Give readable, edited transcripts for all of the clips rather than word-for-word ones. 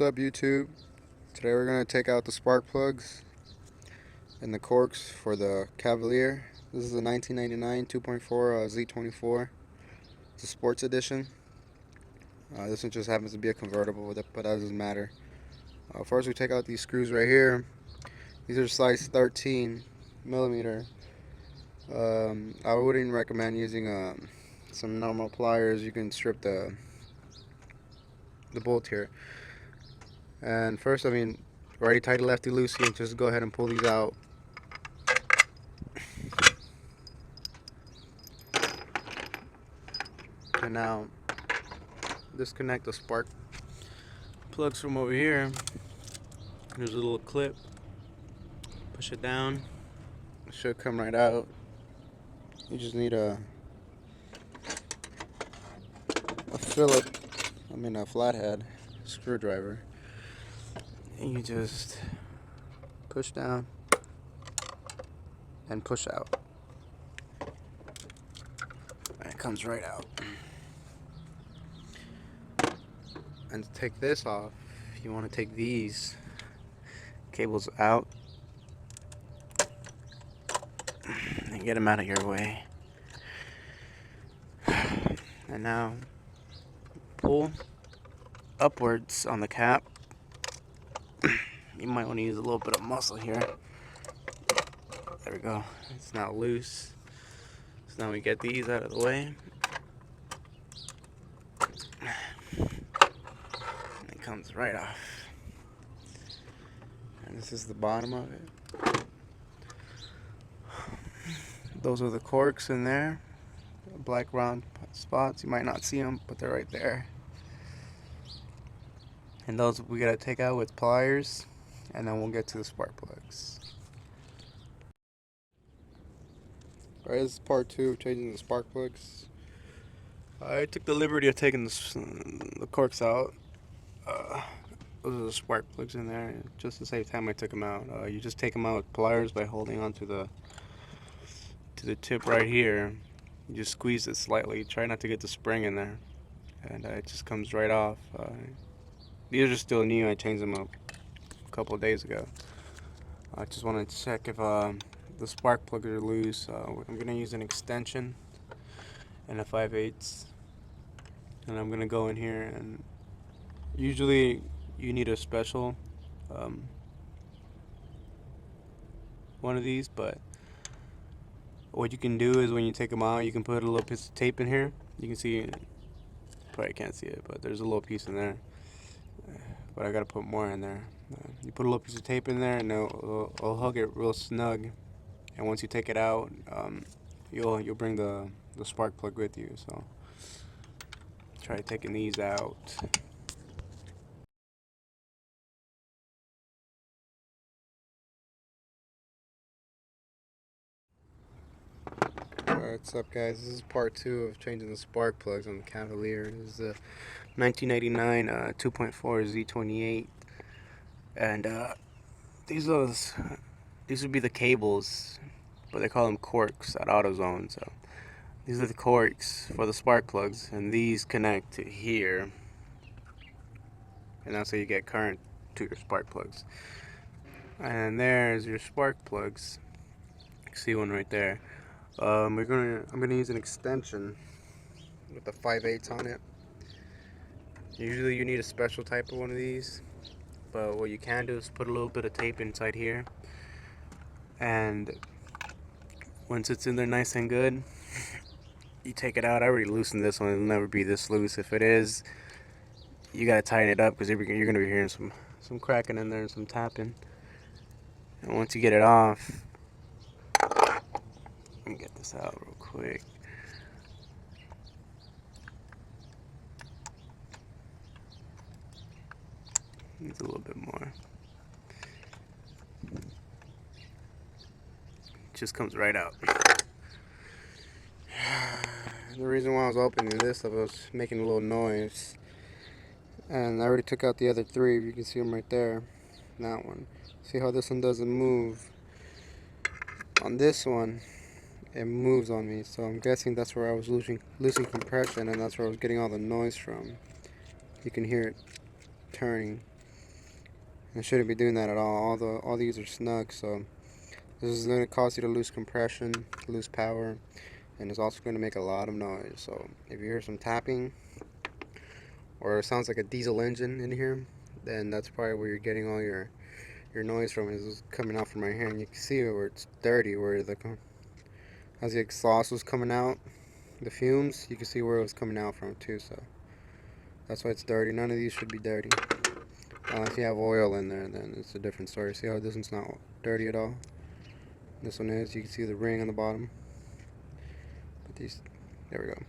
What's up, YouTube? Today we're going to take out the spark plugs and the corks for the Cavalier. This is a 1999 2.4 Z24. It's a sports edition. This one just happens to be a convertible with it, but that doesn't matter. First we take out these screws right here. These are size 13 millimeter. I wouldn't recommend using some normal pliers. You can strip the bolt here. And first, already tight lefty loosey, just go ahead and pull these out. And now disconnect the spark plugs from over here. There's a little clip. Push it down. It should come right out. You just need a flathead screwdriver. And you just push down and push out. And it comes right out. And to take this off, you want to take these cables out and get them out of your way. And now pull upwards on the cap. You might want to use a little bit of muscle here. There we go. It's now loose. So now we get these out of the way. And it comes right off. And this is the bottom of it. Those are the corks in there. Black round spots. You might not see them, but they're right there. And those we gotta take out with pliers, and then we'll get to the spark plugs. Alright, this is part 2 of changing the spark plugs. I took the liberty of taking the corks out. Those are the spark plugs in there. Just to save time, I took them out. You just take them out with pliers by holding onto the tip right here. You just squeeze it slightly. Try not to get the spring in there, and it just comes right off. These are still new. I changed them up a couple of days ago. I just wanted to check if the spark plugs are loose. I'm going to use an extension and a 5/8, and I'm going to go in here, and usually you need a special one of these, but what you can do is when you take them out, you can put a little piece of tape in here. You can see, probably can't see it, but there's a little piece in there. But I gotta put more in there. You put a little piece of tape in there, and it'll hug it real snug. And once you take it out, you'll bring the spark plug with you. So try taking these out. Alright, what's up, guys? This is part 2 of changing the spark plugs on the Cavalier. This is the 1999 2.4 Z28, and these would be the cables, but they call them corks at AutoZone. So these are the corks for the spark plugs, and these connect to here, and that's how you get current to your spark plugs. And there's your spark plugs. You can see one right there. I'm gonna use an extension with the 5/8 on it. Usually you need a special type of one of these, but what you can do is put a little bit of tape inside here, and once it's in there nice and good, you take it out. I already loosened this one. It'll never be this loose. If it is, you gotta tighten it up, because you're gonna be hearing some cracking in there and some tapping. And once you get it off, let me get this out real quick. Needs a little bit more. It just comes right out. The reason why I was opening this up, I was making a little noise, and I already took out the other 3. You can see them right there. That one. See how this one doesn't move? On this one, it moves on me, so I'm guessing that's where I was losing compression, and that's where I was getting all the noise from. You can hear it turning. It shouldn't be doing that at all. All these are snug, so this is going to cause you to lose compression, lose power, and it's also going to make a lot of noise. So if you hear some tapping or it sounds like a diesel engine in here, then that's probably where you're getting all your noise from. Is coming out from right here, and you can see where it's dirty, where as the exhaust was coming out, the fumes, you can see where it was coming out from too. So that's why it's dirty. None of these should be dirty. Unless you have oil in there, then it's a different story. See how this one's not dirty at all? This one is. You can see the ring on the bottom. But these, there we go.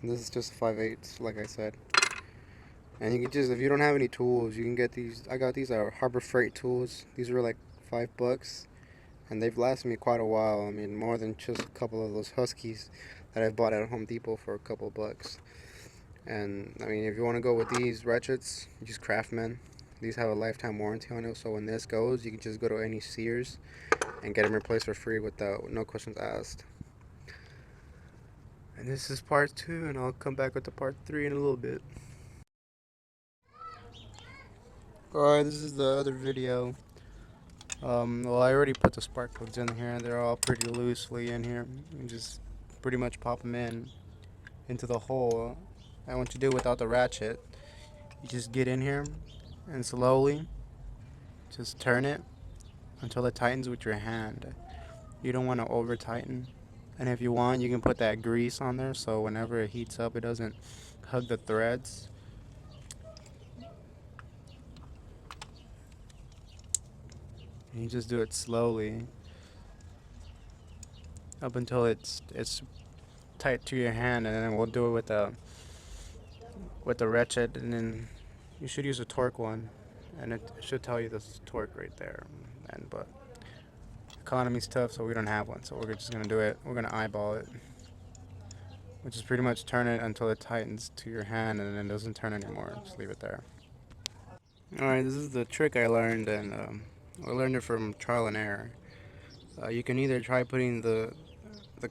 And this is just 5/8, like I said. And you can just, if you don't have any tools, you can get these. I got these at Harbor Freight tools. These were like $5, and they've lasted me quite a while. I mean, more than just a couple of those Huskies that I bought at Home Depot for a couple bucks. And I mean, if you want to go with these ratchets, just Craftsman. These have a lifetime warranty on it, so when this goes, you can just go to any Sears and get them replaced for free without no questions asked. And this is part 2, and I'll come back with the part 3 in a little bit. Alright, this is the other video. Well, I already put the spark plugs in here. They're all pretty loosely in here. You can just pretty much pop them into the hole. And what you do without the ratchet, you just get in here and slowly just turn it until it tightens with your hand. You don't want to over tighten. And if you want, you can put that grease on there so whenever it heats up, it doesn't hug the threads. And you just do it slowly up until it's tight to your hand, and then we'll do it with the ratchet, and then you should use a torque one, and it should tell you this torque right there. But economy's tough, so we don't have one, so we're just gonna do it. We're gonna eyeball it, which is pretty much turn it until it tightens to your hand, and then it doesn't turn anymore. Just leave it there. All right, this is the trick I learned, and I learned it from trial and error. You can either try putting the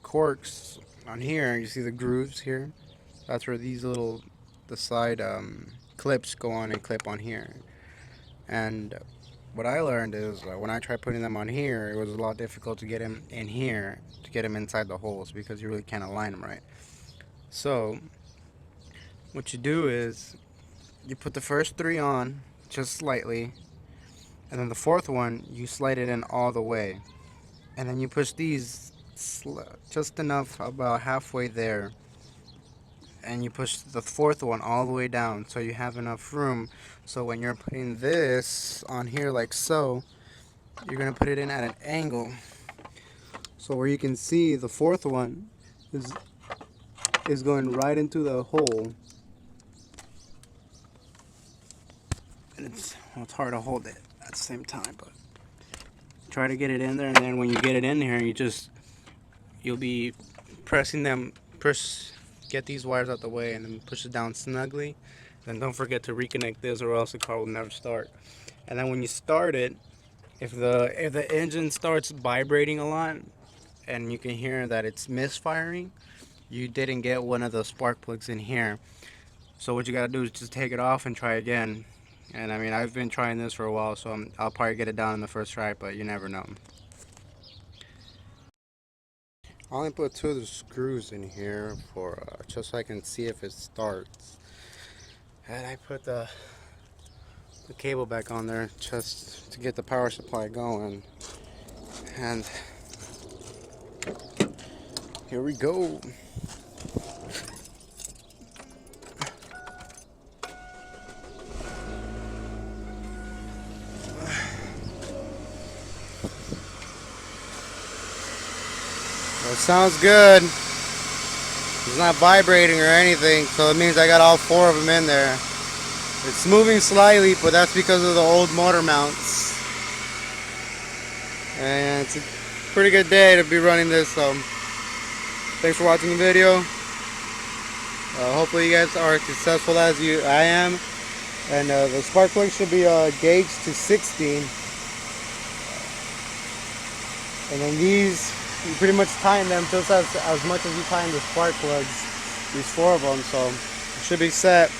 corks on here. You see the grooves here? That's where these the side clips go on and clip on here. And what I learned is when I tried putting them on here, it was a lot difficult to get them in here, to get them inside the holes, because you really can't align them right. So what you do is you put the first 3 on just slightly, and then the 4th one you slide it in all the way, and then you push these just enough, about halfway there, and you push the 4th one all the way down so you have enough room, so when you're putting this on here like so, you're gonna put it in at an angle, so where you can see the 4th one is going right into the hole. And it's hard to hold it at the same time, but try to get it in there, and then when you get it in here, you'll be pressing them, get these wires out the way, and then push it down snugly. Then don't forget to reconnect this, or else the car will never start. And then when you start it, if the engine starts vibrating a lot and you can hear that it's misfiring, you didn't get one of the spark plugs in here. So what you gotta do is just take it off and try again. And I mean, I've been trying this for a while, so I'll probably get it down in the first try, but you never know. I only put 2 of the screws in here for just so I can see if it starts. And I put the cable back on there just to get the power supply going. And here we go. Well, it sounds good. It's not vibrating or anything, so it means I got all 4 of them in there. It's moving slightly, but that's because of the old motor mounts. And it's a pretty good day to be running this, so thanks for watching the video. Hopefully you guys are as successful as I am. And the spark plug should be gauged to 16. And then these, you pretty much tighten them just as much as you tighten the spark plugs, these 4 of them, so it should be set.